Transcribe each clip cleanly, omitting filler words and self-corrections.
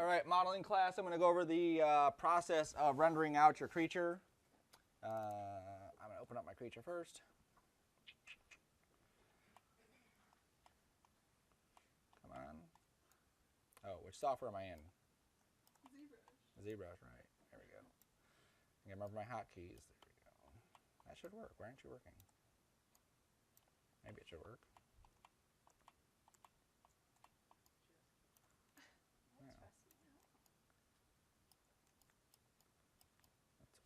All right, modeling class, I'm going to go over the process of rendering out your creature. I'm going to open up my creature first. Come on. Oh, which software am I in? Zbrush. Zbrush, right. There we go. I can remember my hotkeys. There we go. That should work. Why aren't you working? Maybe it should work.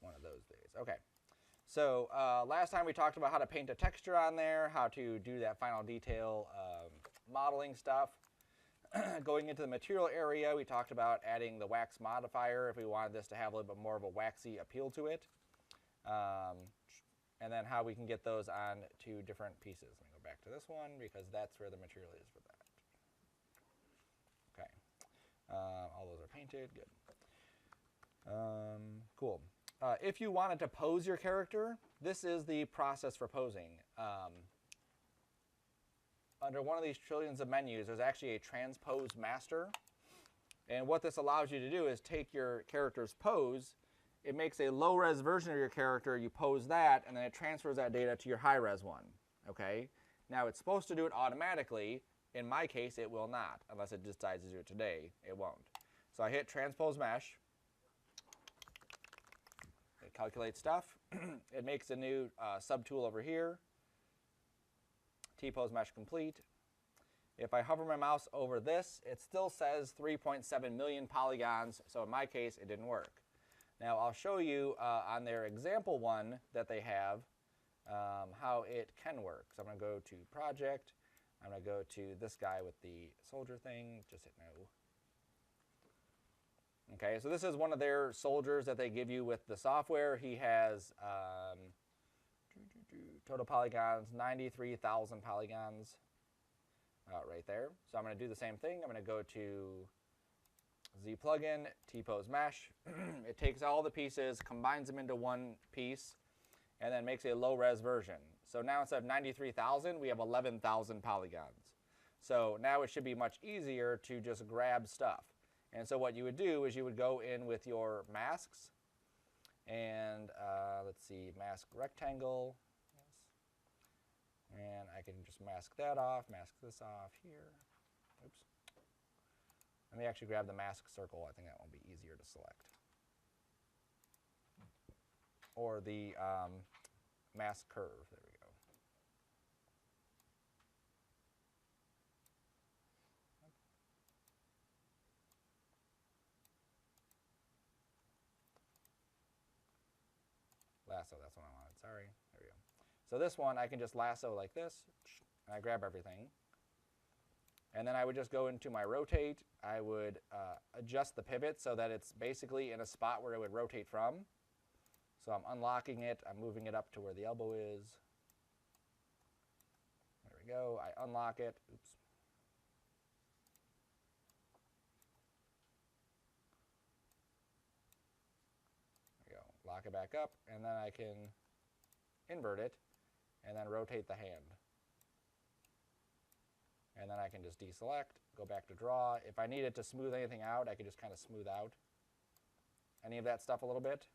One of those days. Okay. So last time we talked about how to paint a texture on there, how to do that final detail modeling stuff. Going into the material area, we talked about adding the wax modifier if we wanted this to have a little bit more of a waxy appeal to it. And then how we can get those on to different pieces. Let me go back to this one because that's where the material is for that. Okay. All those are painted. Good. Cool. If you wanted to pose your character, this is the process for posing. Under one of these trillions of menus, there's actually a transpose master. And what this allows you to do is take your character's pose, it makes a low-res version of your character, you pose that, and then it transfers that data to your high-res one. Okay? Now, it's supposed to do it automatically. In my case, it will not, unless it decides to do it today. It won't. So I hit transpose mesh. It calculates stuff. It makes a new subtool over here. T-pose mesh complete. If I hover my mouse over this, it still says 3.7 million polygons. So in my case, it didn't work. Now I'll show you on their example one that they have how it can work. So I'm going to go to project. I'm going to go to this guy with the soldier thing. Just hit no. Okay, so this is one of their soldiers that they give you with the software. He has total polygons, 93,000 polygons right there. So I'm going to do the same thing. I'm going to go to Z plugin, T-pose mesh. It takes all the pieces, combines them into one piece, and then makes a low-res version. So now instead of 93,000, we have 11,000 polygons. So now it should be much easier to just grab stuff. And so what you would do is you would go in with your masks, and let's see, mask rectangle. Yes. And I can just mask that off, mask this off here. Oops. Let me actually grab the mask circle. I think that will be easier to select. Or the mask curve. There we go. Lasso, that's what I wanted. Sorry. There we go. So this one, I can just lasso like this, and I grab everything. And then I would just go into my rotate. I would adjust the pivot so that it's basically in a spot where it would rotate from. So I'm unlocking it. I'm moving it up to where the elbow is. There we go. I unlock it. Oops. There we go. Lock it back up, and then I can invert it and then rotate the hand. And then I can just deselect, go back to draw. If I needed to smooth anything out, I could just kind of smooth out any of that stuff a little bit.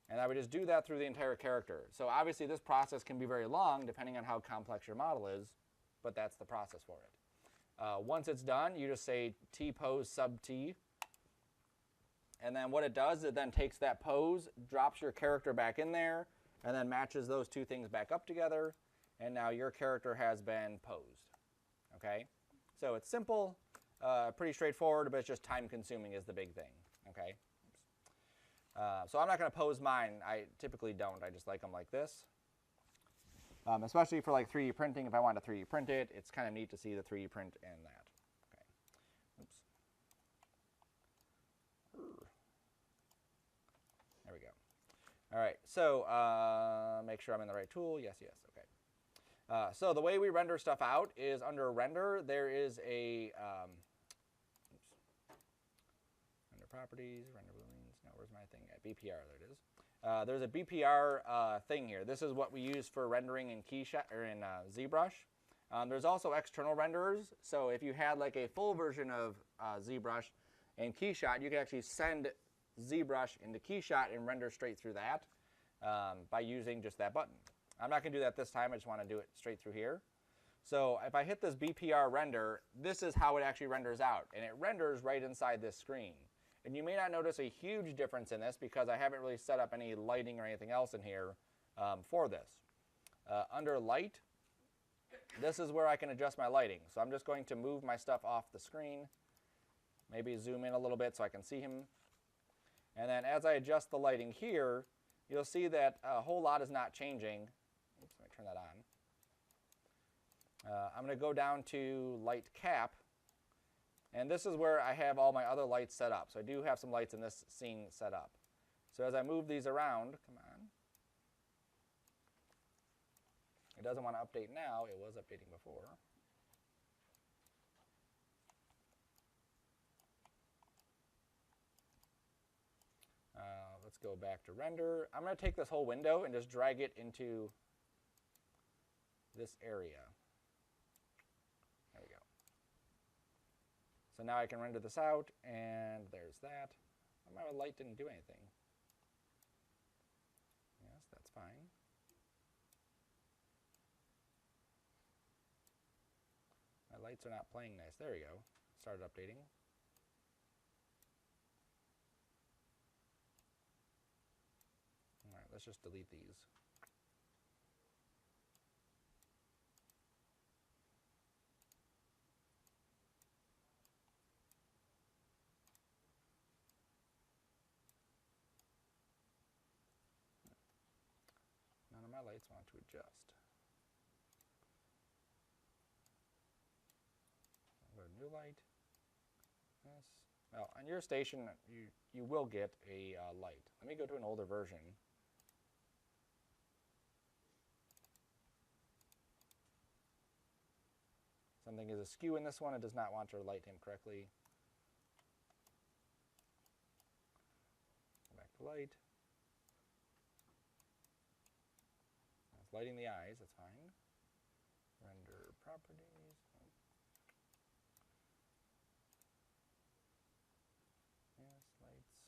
And I would just do that through the entire character. So obviously this process can be very long depending on how complex your model is, but that's the process for it. Once it's done, you just say T-pose sub T. And then what it does, it then takes that pose, drops your character back in there, and then matches those two things back up together. And now your character has been posed. Okay? So it's simple, pretty straightforward, but it's just time consuming is the big thing. Okay? So I'm not going to pose mine. I typically don't. I just like them like this. Especially for like 3D printing. If I want to 3D print it, it's kind of neat to see the 3D print in that. Okay. Oops. There we go. All right. So make sure I'm in the right tool. Yes, yes. Okay. So the way we render stuff out is under render, there is a render properties, render booleans. No, where's my thing at? BPR, there it is. There's a BPR thing here. This is what we use for rendering in ZBrush. There's also external renderers. So if you had like a full version of ZBrush and KeyShot, you could actually send ZBrush into KeyShot and render straight through that by using just that button. I'm not going to do that this time. I just want to do it straight through here. So if I hit this BPR render, this is how it actually renders out. And it renders right inside this screen. And you may not notice a huge difference in this because I haven't really set up any lighting or anything else in here for this. Under light, this is where I can adjust my lighting. So I'm just going to move my stuff off the screen. Maybe zoom in a little bit so I can see him. And then as I adjust the lighting here, you'll see that a whole lot is not changing. Oops, let me turn that on. I'm going to go down to light cap. And this is where I have all my other lights set up. So I do have some lights in this scene set up. So as I move these around, come on. It doesn't want to update now. It was updating before. Let's go back to render. I'm going to take this whole window and just drag it into this area. There we go. So now I can render this out, and there's that. My light didn't do anything. Yes, that's fine. My lights are not playing nice. There we go. Started updating. All right, let's just delete these. None of my lights want to adjust. I'll go to new light. Yes. Well, on your station, you will get a light. Let me go to an older version. Something is askew in this one. It does not want to light him correctly. Go back to light. It's lighting the eyes. That's fine. Render properties. Yes, lights.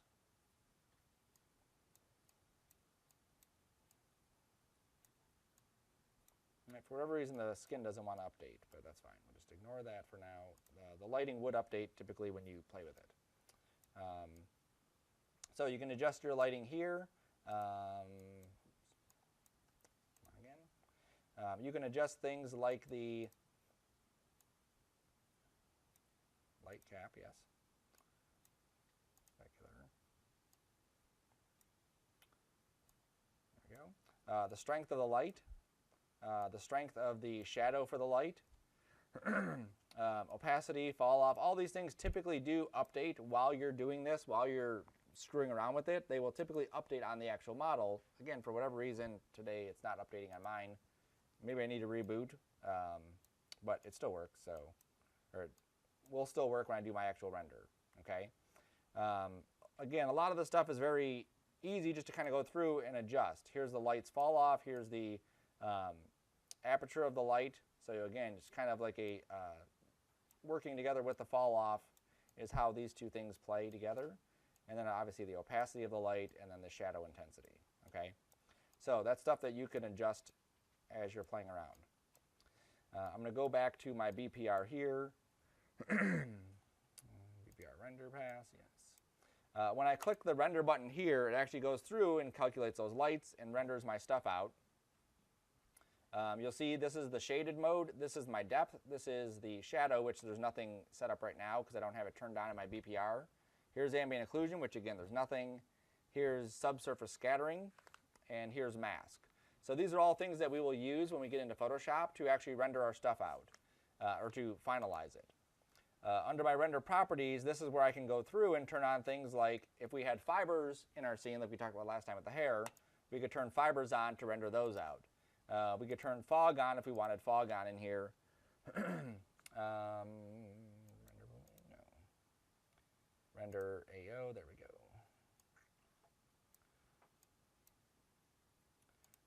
And for whatever reason, the skin doesn't want to update, but that's fine. We'll just ignore that for now. The lighting would update typically when you play with it. So you can adjust your lighting here. You can adjust things like the light cap, yes. Specular. There we go. The strength of the light. The strength of the shadow for the light, opacity, fall off, all these things typically do update while you're doing this, while you're screwing around with it. They will typically update on the actual model. Again, for whatever reason, today it's not updating on mine. Maybe I need to reboot, but it still works, so, or it will still work when I do my actual render, okay? Again, a lot of the stuff is very easy just to kind of go through and adjust. Here's the lights fall off, here's the aperture of the light. So again, just kind of like a working together with the fall off is how these two things play together. And then obviously the opacity of the light and then the shadow intensity. Okay, so that's stuff that you can adjust as you're playing around. I'm going to go back to my BPR here. BPR render pass, yes. When I click the render button here, it actually goes through and calculates those lights and renders my stuff out. You'll see this is the shaded mode, this is my depth, this is the shadow, which there's nothing set up right now because I don't have it turned on in my BPR. Here's ambient occlusion, which again, there's nothing. Here's subsurface scattering, and here's mask. So these are all things that we will use when we get into Photoshop to actually render our stuff out, or to finalize it. Under my render properties, this is where I can go through and turn on things like if we had fibers in our scene, like we talked about last time with the hair, we could turn fibers on to render those out. We could turn fog on if we wanted fog on in here. Render AO, there we go.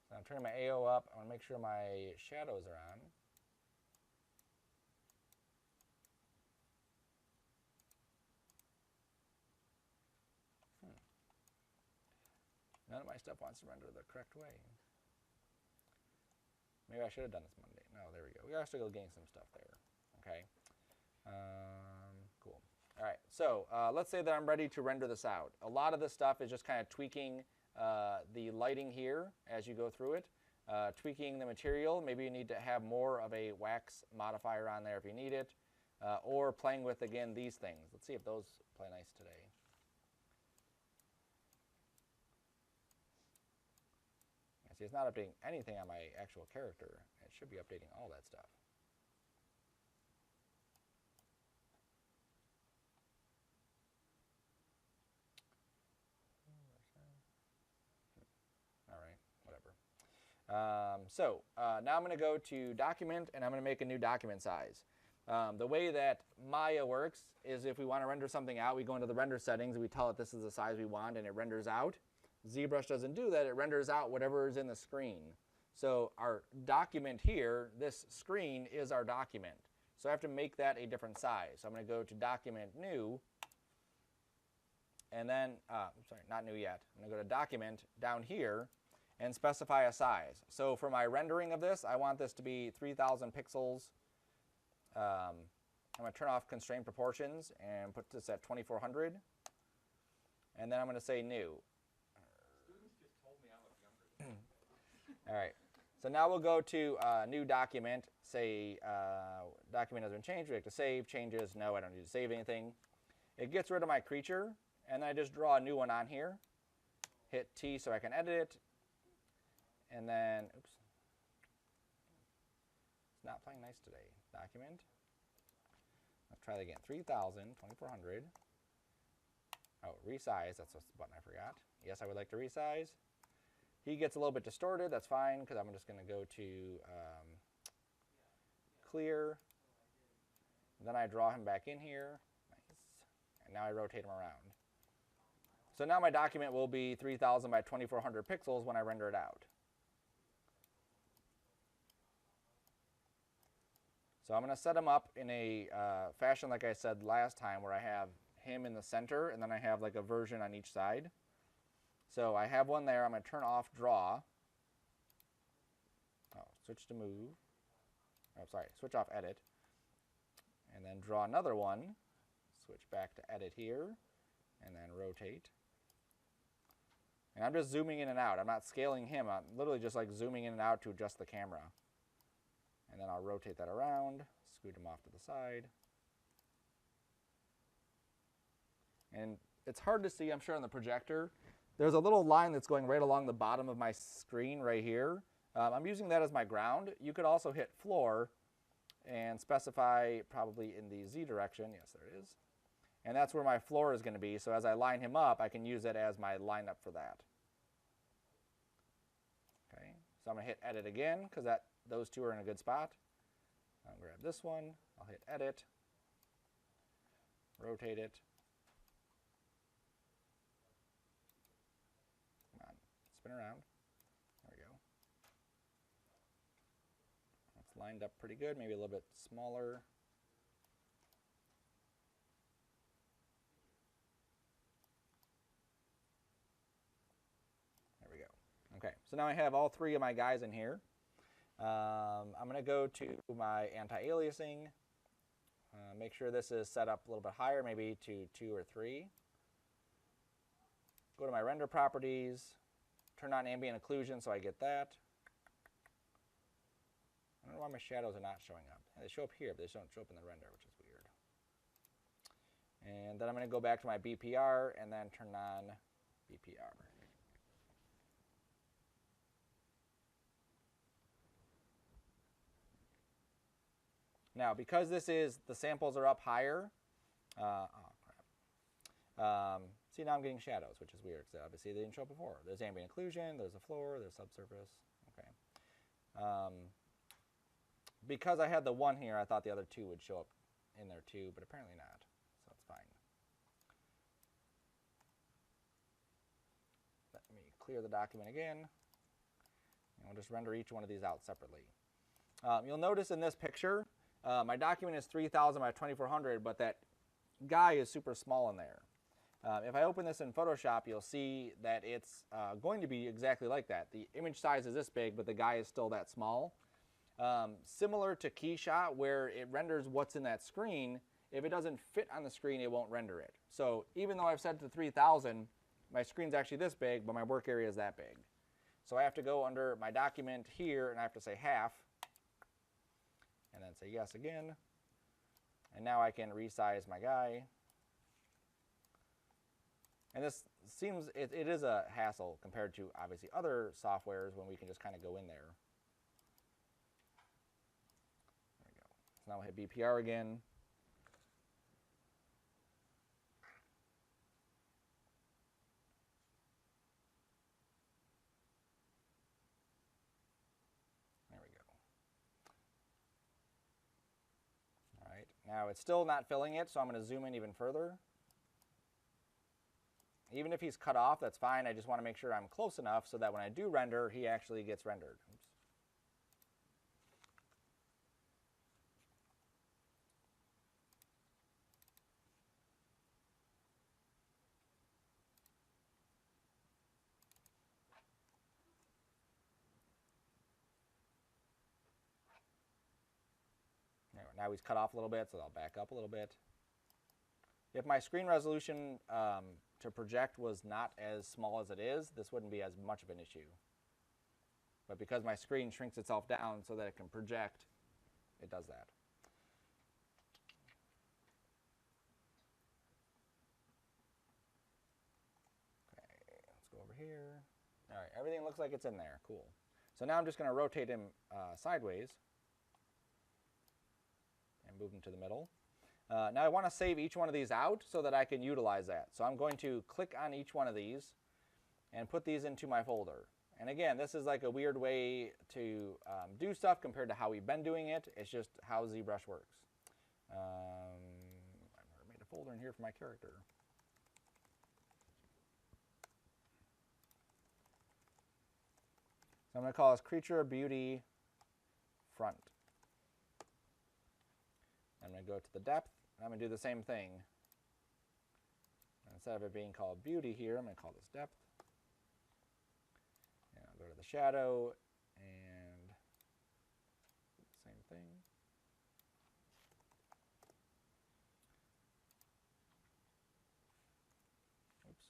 So I'm turning my AO up. I want to make sure my shadows are on. my stuff wants to render the correct way. Maybe I should have done this Monday. No, there we go. We are still getting some stuff there. Okay. Cool. All right. So let's say that I'm ready to render this out. A lot of this stuff is just kind of tweaking the lighting here as you go through it, tweaking the material. Maybe you need to have more of a wax modifier on there if you need it, or playing with, again, these things. Let's see if those play nice today. See, it's not updating anything on my actual character. It should be updating all that stuff. All right, whatever. Now I'm going to go to Document, and I'm going to make a new document size. The way that Maya works is if we want to render something out, we go into the render settings, and we tell it this is the size we want, and it renders out. ZBrush doesn't do that. It renders out whatever is in the screen. So our document here, this screen is our document. So I have to make that a different size. So I'm going to go to Document, New, and then, sorry, not New yet. I'm going to go to Document down here and specify a size. So for my rendering of this, I want this to be 3,000 pixels. I'm going to turn off Constraint Proportions and put this at 2400. And then I'm going to say New. All right, so now we'll go to New Document, say document has been changed, we have to save, changes, no, I don't need to save anything. It gets rid of my creature, and then I just draw a new one on here, hit T so I can edit it, and then, oops, it's not playing nice today. Document, let's try that again, 3,000, 2400. Oh, resize, that's the button I forgot. Yes, I would like to resize. He gets a little bit distorted, that's fine, because I'm just going to go to Clear. Then I draw him back in here. Nice. And now I rotate him around. So now my document will be 3,000 by 2,400 pixels when I render it out. So I'm going to set him up in a fashion like I said last time, where I have him in the center, and then I have like a version on each side. So I have one there. I'm going to turn off Draw. Oh, switch to Move. Oh, sorry, switch off Edit. And then draw another one. Switch back to Edit here. And then rotate. And I'm just zooming in and out. I'm not scaling him. I'm literally just like zooming in and out to adjust the camera. And then I'll rotate that around, scoot him off to the side. And it's hard to see, I'm sure, on the projector. There's a little line that's going right along the bottom of my screen right here. I'm using that as my ground. You could also hit Floor and specify probably in the Z direction. Yes, there it is. And that's where my floor is going to be. So as I line him up, I can use it as my lineup for that. Okay, so I'm going to hit Edit again because those two are in a good spot. I'll grab this one. I'll hit Edit, rotate it. Spin around. There we go. It's lined up pretty good, maybe a little bit smaller. There we go. Okay, so now I have all three of my guys in here. I'm going to go to my anti-aliasing. Make sure this is set up a little bit higher, maybe to 2 or 3. Go to my render properties. Turn on ambient occlusion so I get that. I don't know why my shadows are not showing up. They show up here, but they don't show up in the render, which is weird. And then I'm going to go back to my BPR and then turn on BPR. Now, because this is, the samples are up higher, oh crap. See, now I'm getting shadows, which is weird, because obviously they didn't show up before. There's ambient occlusion, there's a floor, there's subsurface. Okay. Because I had the one here, I thought the other two would show up in there too, but apparently not, so it's fine. Let me clear the document again, and we'll just render each one of these out separately. You'll notice in this picture, my document is 3,000 by 2,400, but that guy is super small in there. If I open this in Photoshop, you'll see that it's going to be exactly like that. The image size is this big, but the guy is still that small. Similar to KeyShot, where it renders what's in that screen, if it doesn't fit on the screen, it won't render it. So even though I've set it to 3000, my screen's actually this big, but my work area is that big. So I have to go under my document here, and I have to say half, and then say yes again. And now I can resize my guy. And this seems, it is a hassle compared to obviously other softwares when we can just kind of go in there. There we go. So now we'll hit BPR again. There we go. All right, now it's still not filling it, so I'm going to zoom in even further. Even if he's cut off, that's fine. I just want to make sure I'm close enough so that when I do render, he actually gets rendered. Oops. Now he's cut off a little bit, so I'll back up a little bit. If my screen resolution to project was not as small as it is, this wouldn't be as much of an issue. But because my screen shrinks itself down so that it can project, it does that. Okay, let's go over here. All right, everything looks like it's in there. Cool. So now I'm just going to rotate him sideways and move him to the middle. Now I want to save each one of these out so that I can utilize that. So I'm going to click on each one of these and put these into my folder. And again, this is like a weird way to do stuff compared to how we've been doing it. It's just how ZBrush works. I've made a folder in here for my character. So I'm going to call this Creature Beauty Front. I'm going to go to the depth, and I'm going to do the same thing. Instead of it being called beauty here, I'm going to call this depth. And I'll go to the shadow, and same thing. Oops.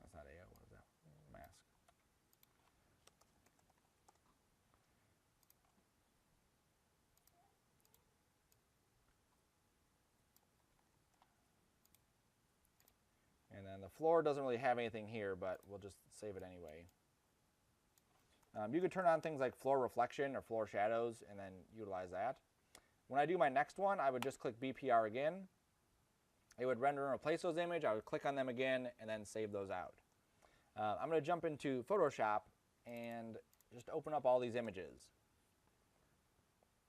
That's not AO, what is that? Mask. And then the floor doesn't really have anything here, but we'll just save it anyway. You could turn on things like floor reflection or floor shadows and then utilize that. When I do my next one, I would just click BPR again. It would render and replace those images. I would click on them again and then save those out. I'm going to jump into Photoshop and just open up all these images.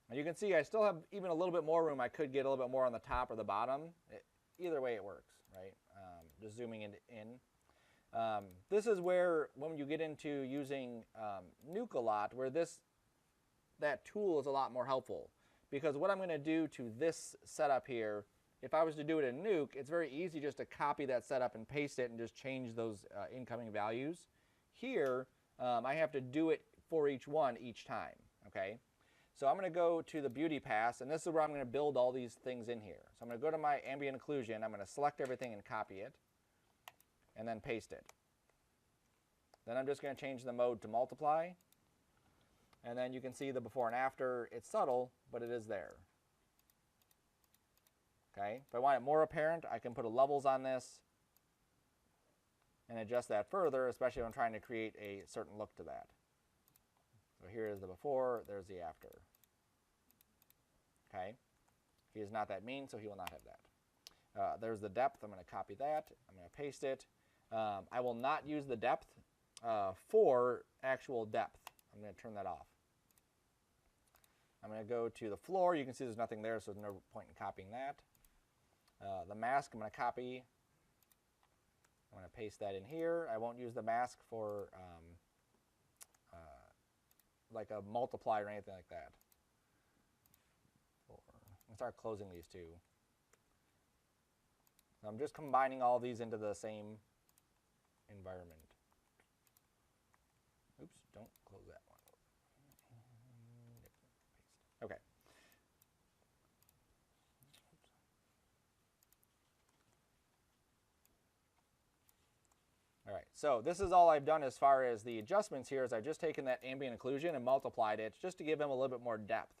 Now you can see I still have even a little bit more room. I could get a little bit more on the top or the bottom. Either way it works, right? Just zooming in. This is where, when you get into using Nuke a lot, where that tool is a lot more helpful. Because what I'm going to do to this setup here, if I was to do it in Nuke, it's very easy just to copy that setup and paste it and just change those incoming values. Here, I have to do it for each one each time, okay? So I'm going to go to the Beauty Pass, and this is where I'm going to build all these things in here. So I'm going to go to my ambient occlusion, I'm going to select everything and copy it, and then paste it. Then I'm just going to change the mode to multiply, and then you can see the before and after. It's subtle, but it is there. Okay, if I want it more apparent, I can put a levels on this and adjust that further, especially when I'm trying to create a certain look to that. So here is the before, there's the after. Okay, he is not that mean, so he will not have that. There's the depth. I'm going to copy that. I'm going to paste it. I will not use the depth for actual depth. I'm going to turn that off. I'm going to go to the floor. You can see there's nothing there, so there's no point in copying that. The mask I'm going to copy. I'm going to paste that in here. I won't use the mask for like a multiply or anything like that. I'll start closing these two. So I'm just combining all these into the same environment. Oops, don't close that one. Okay. All right, so this is all I've done as far as the adjustments here is I've just taken that ambient occlusion and multiplied it just to give them a little bit more depth.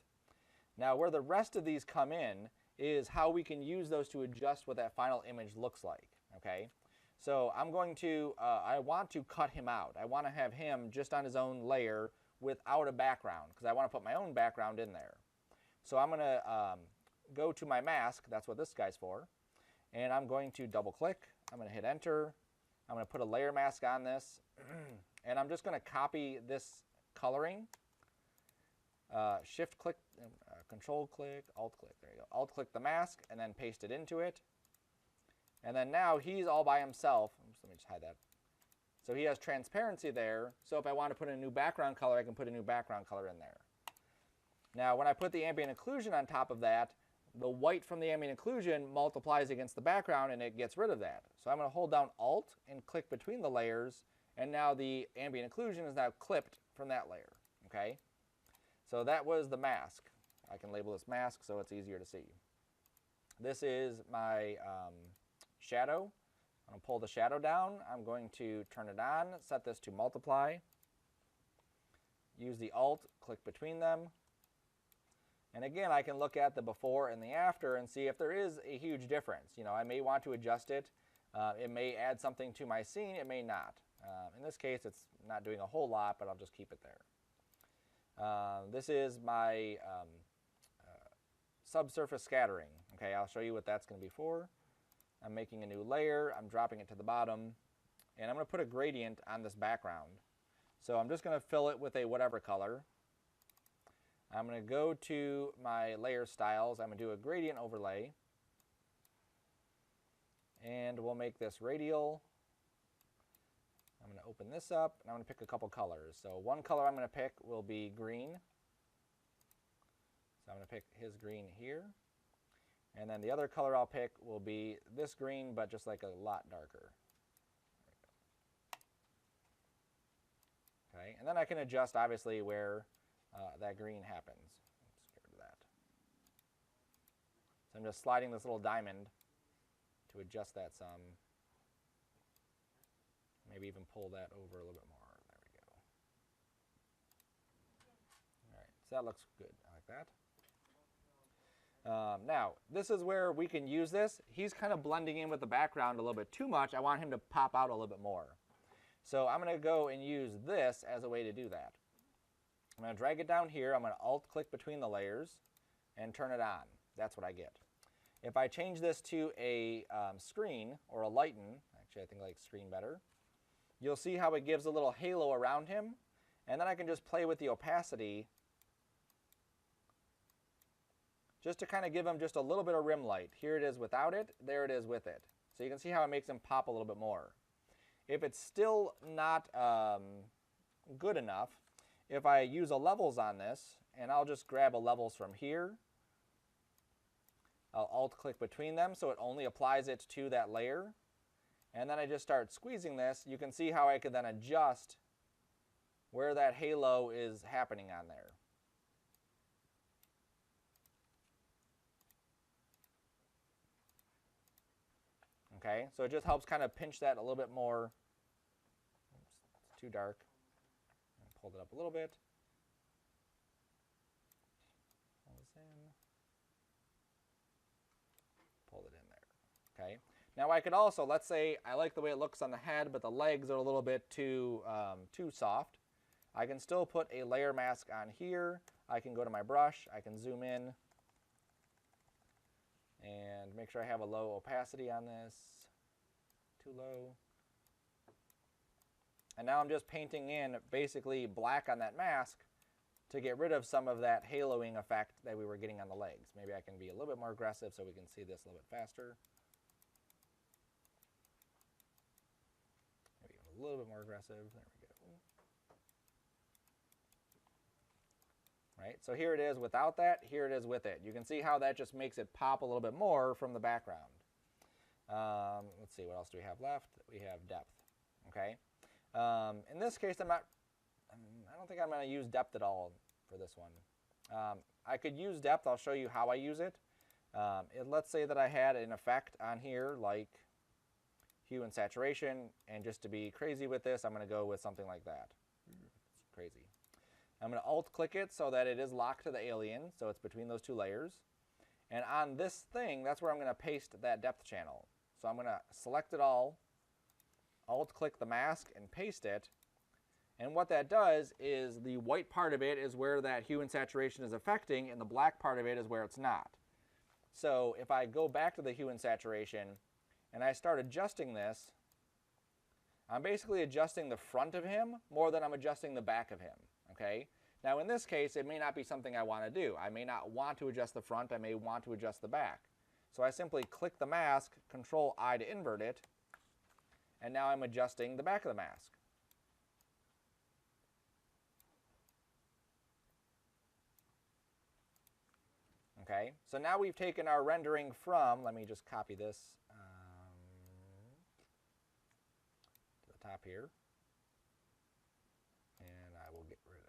Now where the rest of these come in is how we can use those to adjust what that final image looks like, okay? So I'm going to, I want to cut him out. I want to have him just on his own layer without a background because I want to put my own background in there. So I'm going to go to my mask, that's what this guy's for, and I'm going to double click, I'm going to hit enter, I'm going to put a layer mask on this, and I'm just going to copy this coloring, shift click, control click, alt click, there you go, alt click the mask, and then paste it into it. And then now he's all by himself. Let me just hide that. So he has transparency there. So if I want to put in a new background color, I can put a new background color in there. Now when I put the ambient occlusion on top of that, the white from the ambient occlusion multiplies against the background and it gets rid of that. So I'm going to hold down Alt and click between the layers, and now the ambient occlusion is now clipped from that layer. Okay? So that was the mask. I can label this mask so it's easier to see. This is my shadow. I'm going to pull the shadow down. I'm going to turn it on, set this to multiply. Use the Alt, click between them. And again, I can look at the before and the after and see if there is a huge difference. You know, I may want to adjust it. It may add something to my scene. It may not. In this case, it's not doing a whole lot, but I'll just keep it there. This is my subsurface scattering. Okay, I'll show you what that's going to be for. I'm making a new layer. I'm dropping it to the bottom. And I'm going to put a gradient on this background. So I'm just going to fill it with a whatever color. I'm going to go to my layer styles. I'm going to do a gradient overlay. And we'll make this radial. I'm going to open this up, and I'm going to pick a couple colors. So one color I'm going to pick will be green. So I'm going to pick his green here. And then the other color I'll pick will be this green, but just like a lot darker. Okay, and then I can adjust, obviously, where that green happens. Let's get rid of that. So I'm just sliding this little diamond to adjust that some. Maybe even pull that over a little bit more. There we go. All right, so that looks good. I like that. Now, this is where we can use this. He's kind of blending in with the background a little bit too much. I want him to pop out a little bit more. So I'm going to go and use this as a way to do that. I'm going to drag it down here. I'm going to Alt-click between the layers and turn it on. That's what I get. If I change this to a screen or a lighten, actually I think I like screen better, you'll see how it gives a little halo around him. And then I can just play with the opacity just to kind of give him just a little bit of rim light. Here it is without it, there it is with it. So you can see how it makes him pop a little bit more. If it's still not good enough, if I use a levels on this, and I'll just grab a levels from here, I'll Alt-click between them so it only applies it to that layer, and then I just start squeezing this. You can see how I could then adjust where that halo is happening on there. Okay, so it just helps kind of pinch that a little bit more. Oops, it's too dark. Pulled it up a little bit. Pull this in. Pulled it in there. Okay. Now I could also, let's say I like the way it looks on the head, but the legs are a little bit too soft. I can still put a layer mask on here. I can go to my brush. I can zoom in and make sure I have a low opacity on this. Too low. And now I'm just painting in basically black on that mask to get rid of some of that haloing effect that we were getting on the legs. Maybe I can be a little bit more aggressive so we can see this a little bit faster. a little bit more aggressive. There we go. Right, so here it is without that, here it is with it. You can see how that just makes it pop a little bit more from the background. Let's see, what else do we have left? We have depth, okay? In this case, I don't think I'm going to use depth at all for this one. I could use depth. I'll show you how I use it. Let's say that I had an effect on here like hue and saturation, and just to be crazy with this, I'm going to go with something like that. It's crazy. I'm going to alt-click it so that it is locked to the alien, so it's between those two layers. And on this thing, that's where I'm going to paste that depth channel. So I'm going to select it all, alt-click the mask, and paste it. And what that does is the white part of it is where that hue and saturation is affecting, and the black part of it is where it's not. So if I go back to the hue and saturation, and I start adjusting this, I'm basically adjusting the front of him more than I'm adjusting the back of him. Okay? Now in this case, it may not be something I want to do. I may not want to adjust the front, I may want to adjust the back. So I simply click the mask, Control-I to invert it, and now I'm adjusting the back of the mask. Okay, so now we've taken our rendering from, let me just copy this to the top here. And I will get rid of,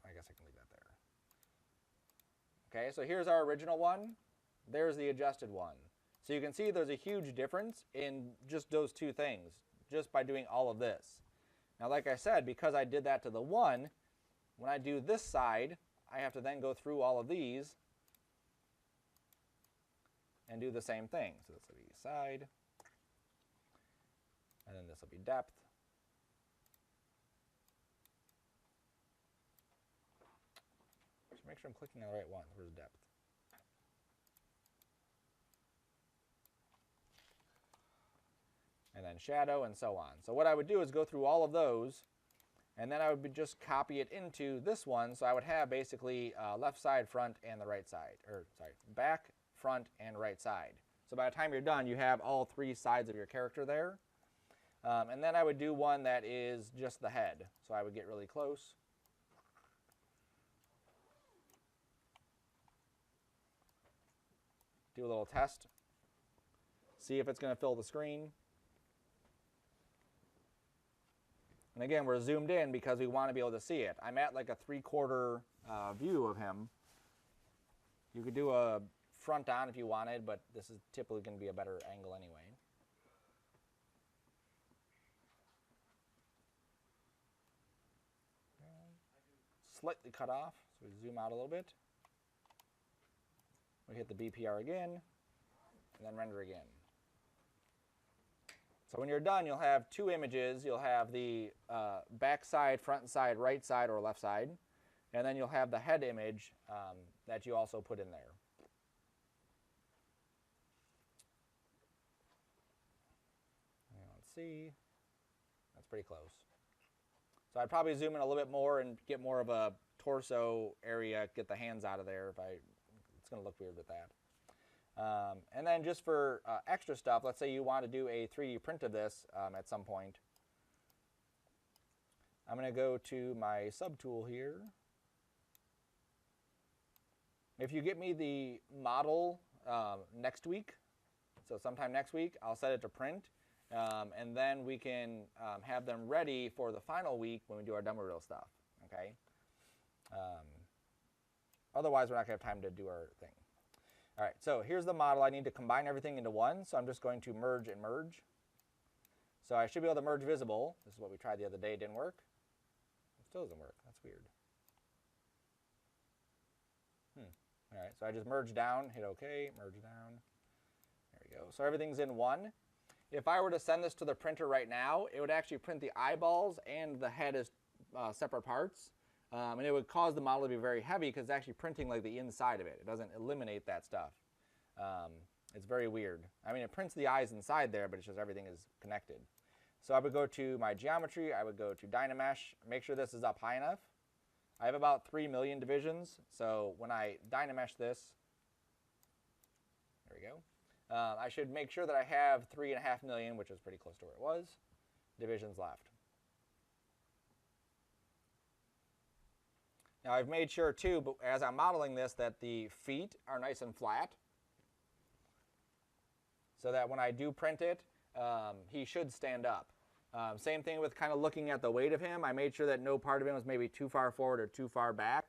I guess I can leave that there. Okay, so here's our original one. There's the adjusted one. So you can see there's a huge difference in just those two things, just by doing all of this. Now, like I said, because I did that to the one, when I do this side, I have to then go through all of these and do the same thing. So this will be side, and then this will be depth. Just make sure I'm clicking on the right one. Where's depth? And then shadow, and so on. So what I would do is go through all of those, and then I would just copy it into this one. So I would have basically left side, front, and the right side, or sorry, back, front, and right side. So by the time you're done, you have all three sides of your character there. And then I would do one that is just the head. So I would get really close. Do a little test. See if it's going to fill the screen. And again, we're zoomed in because we want to be able to see it. I'm at like a 3/4 view of him. You could do a front on if you wanted, but this is typically going to be a better angle anyway. Slightly cut off, so we zoom out a little bit. We hit the BPR again, and then render again. So when you're done, you'll have two images. You'll have the back side, front side, right side, or left side. And then you'll have the head image that you also put in there. Let's see. That's pretty close. So I'd probably zoom in a little bit more and get more of a torso area, get the hands out of there. It's going to look weird with that. And then just for extra stuff, let's say you want to do a 3D print of this at some point. I'm going to go to my subtool here. If you get me the model next week, so sometime next week, I'll set it to print. And then we can have them ready for the final week when we do our demo reel stuff. Okay. Otherwise, we're not going to have time to do our thing. All right, so here's the model. I need to combine everything into one, so I'm just going to merge and merge. So I should be able to merge visible. This is what we tried the other day. It didn't work. It still doesn't work. That's weird. All right, so I just merge down, hit OK, merge down. There we go. So everything's in one. If I were to send this to the printer right now, it would actually print the eyeballs and the head as separate parts. And it would cause the model to be very heavy because it's actually printing like the inside of it. It doesn't eliminate that stuff. It's very weird. I mean, it prints the eyes inside there, but it's just everything is connected. So I would go to my geometry. I would go to Dynamesh. Make sure this is up high enough. I have about 3 million divisions. So when I Dynamesh this, there we go. I should make sure that I have 3.5 million, which is pretty close to where it was, divisions left. Now I've made sure too, but as I'm modeling this, that the feet are nice and flat, so that when I do print it, he should stand up. Same thing with kind of looking at the weight of him. I made sure that no part of him was maybe too far forward or too far back.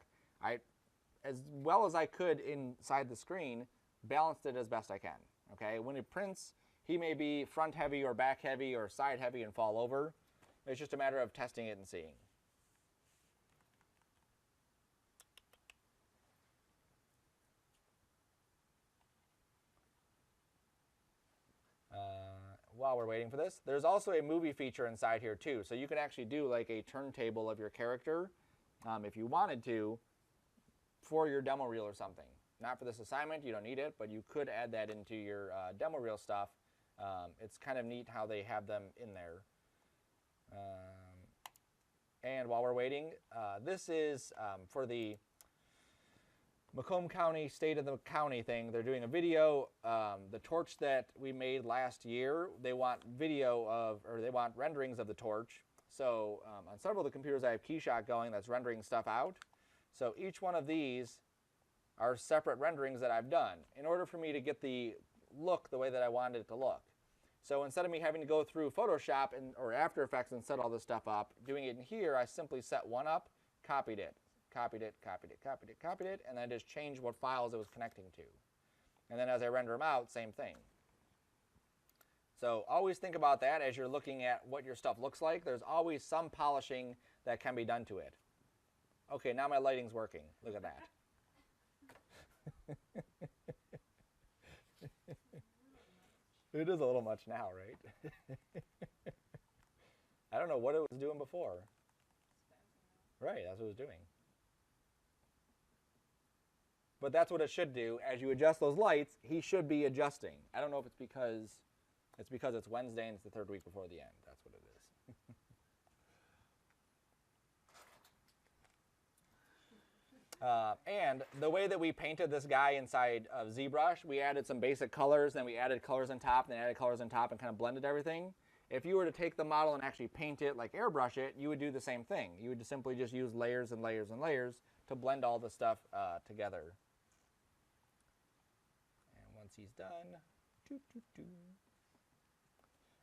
As well as I could inside the screen, balanced it as best I can. Okay, when it prints, he may be front heavy or back heavy or side heavy and fall over. It's just a matter of testing it and seeing. While we're waiting for this, there's also a movie feature inside here too. So you could actually do like a turntable of your character if you wanted to for your demo reel or something. Not for this assignment, you don't need it, but you could add that into your demo reel stuff. It's kind of neat how they have them in there. And while we're waiting, this is for the Macomb County State of the County thing. They're doing a video. The torch that we made last year, they want video of, or they want renderings of the torch. So on several of the computers I have KeyShot going that's rendering stuff out. So each one of these are separate renderings that I've done in order for me to get the look the way that I wanted it to look. So instead of me having to go through Photoshop or After Effects and set all this stuff up, doing it in here, I simply set one up, copied it, copied it, copied it, copied it, copied it, and then just changed what files it was connecting to. And then as I render them out, same thing. So always think about that as you're looking at what your stuff looks like. There's always some polishing that can be done to it. Okay, now my lighting's working. Look at that. It is a little much now, right? I don't know what it was doing before. Right, that's what it was doing. But that's what it should do. As you adjust those lights, he should be adjusting. I don't know if it's because it's Wednesday and it's the third week before the end. That's what it is. And the way that we painted this guy inside of Zbrush, we added some basic colors, then we added colors on top, then added colors on top and kind of blended everything. If you were to take the model and actually paint it, like airbrush it, you would do the same thing. You would simply just use layers and layers and layers to blend all the stuff together. And once he's done,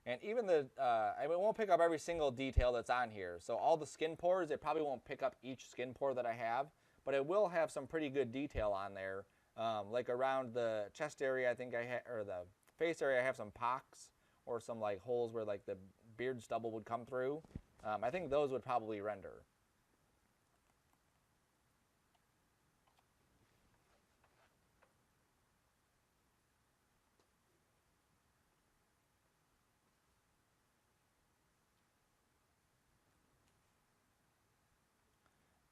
and even the, I mean, it won't pick up every single detail that's on here. So all the skin pores, it probably won't pick up each skin pore that I have, but it will have some pretty good detail on there. Like around the chest area, I think or the face area, I have some pocks or some like holes where like the beard stubble would come through. I think those would probably render.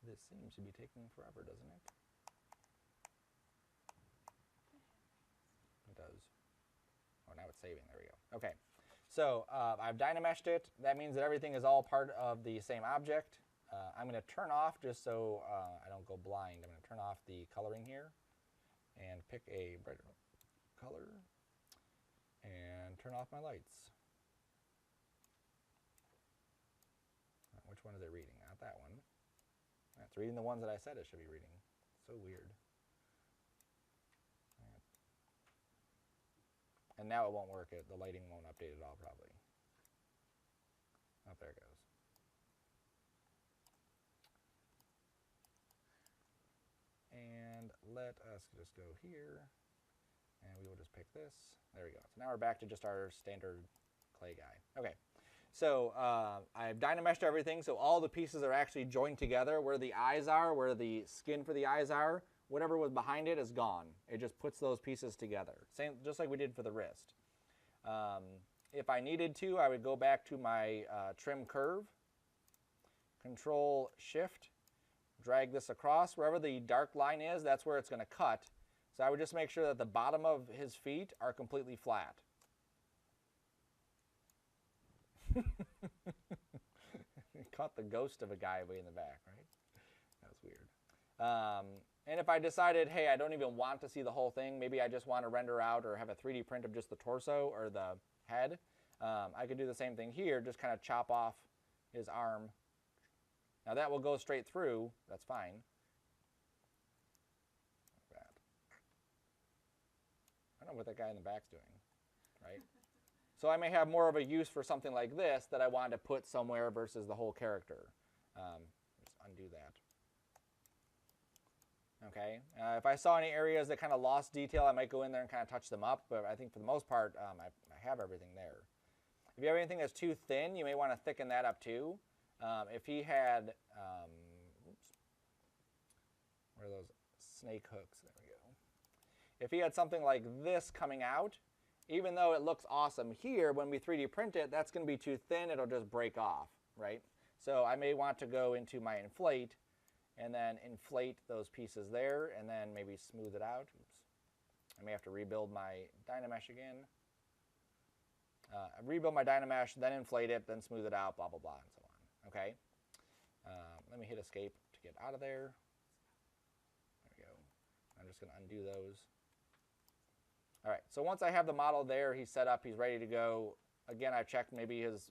This seems to be taking forever, doesn't it? It does. Oh, now it's saving. There we go. Okay. So I've dynameshed it. That means that everything is all part of the same object. I'm going to turn off, just so I don't go blind, I'm going to turn off the coloring here and pick a brighter color and turn off my lights. Which one is it reading? Not that one. It's reading the ones that I said it should be reading. So weird. And now it won't work. The lighting won't update at all, probably. Oh, there it goes. And let us just go here. And we will just pick this. There we go. So now we're back to just our standard clay guy. Okay. So I've dynameshed everything, so all the pieces are actually joined together. Where the eyes are, where the skin for the eyes are, whatever was behind it is gone. It just puts those pieces together, same, just like we did for the wrist. If I needed to, I would go back to my trim curve, Control Shift, drag this across. Wherever the dark line is, that's where it's going to cut. So I would just make sure that the bottom of his feet are completely flat. Caught the ghost of a guy way in the back, right? That was weird. And if I decided, hey, I don't even want to see the whole thing, maybe I just want to render out or have a 3D print of just the torso or the head, I could do the same thing here, just kind of chop off his arm. Now that will go straight through, that's fine. I don't know what that guy in the back's doing, right? So I may have more of a use for something like this that I want to put somewhere versus the whole character. Just undo that. Okay. If I saw any areas that kind of lost detail, I might go in there and kind of touch them up. But I think for the most part, I have everything there. If you have anything that's too thin, you may want to thicken that up too. If he had, oops, where are those snake hooks? There we go. If he had something like this coming out, even though it looks awesome here, when we 3D print it, that's going to be too thin. It'll just break off, right? So I may want to go into my inflate and then inflate those pieces there and then maybe smooth it out. Oops. I may have to rebuild my Dynamesh again. Rebuild my Dynamesh, then inflate it, then smooth it out, blah, blah, blah, and so on. Okay? Let me hit escape to get out of there. There we go. I'm just going to undo those. All right, so once I have the model there, he's set up, he's ready to go. Again, I checked maybe his,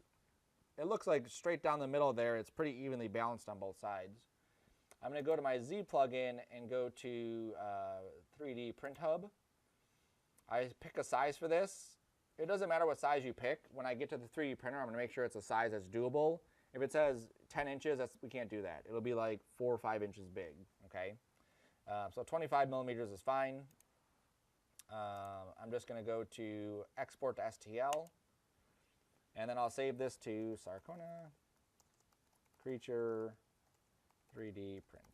it looks like straight down the middle there, it's pretty evenly balanced on both sides. I'm going to go to my Z plugin and go to 3D Print Hub. I pick a size for this. It doesn't matter what size you pick. When I get to the 3D printer, I'm going to make sure it's a size that's doable. If it says 10 inches, we can't do that. It'll be like 4 or 5 inches big, okay? So 25 millimeters is fine. I'm just going to go to Export to STL. And then I'll save this to Sarcona, Creature, 3D Print.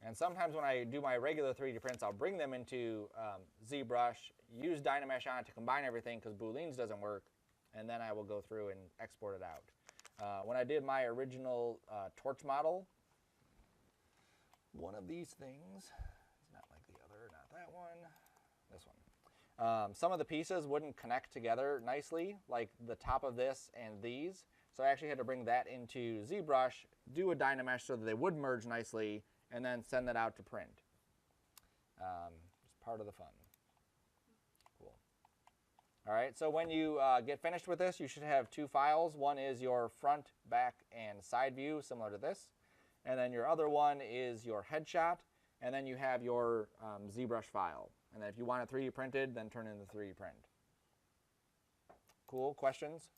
And sometimes when I do my regular 3D prints, I'll bring them into ZBrush, use Dynamesh on it to combine everything because Booleans doesn't work, and then I will go through and export it out. When I did my original torch model, one of these things, it's not like the other, not that one, this one. Some of the pieces wouldn't connect together nicely, like the top of this and these. So I actually had to bring that into ZBrush, do a Dynamesh so that they would merge nicely, and then send that out to print. Just part of the fun. Cool. All right, so when you get finished with this, you should have 2 files. One is your front, back, and side view, similar to this. And then your other one is your headshot. And then you have your ZBrush file. And then if you want it 3D printed, then turn in the 3D print. Cool, questions?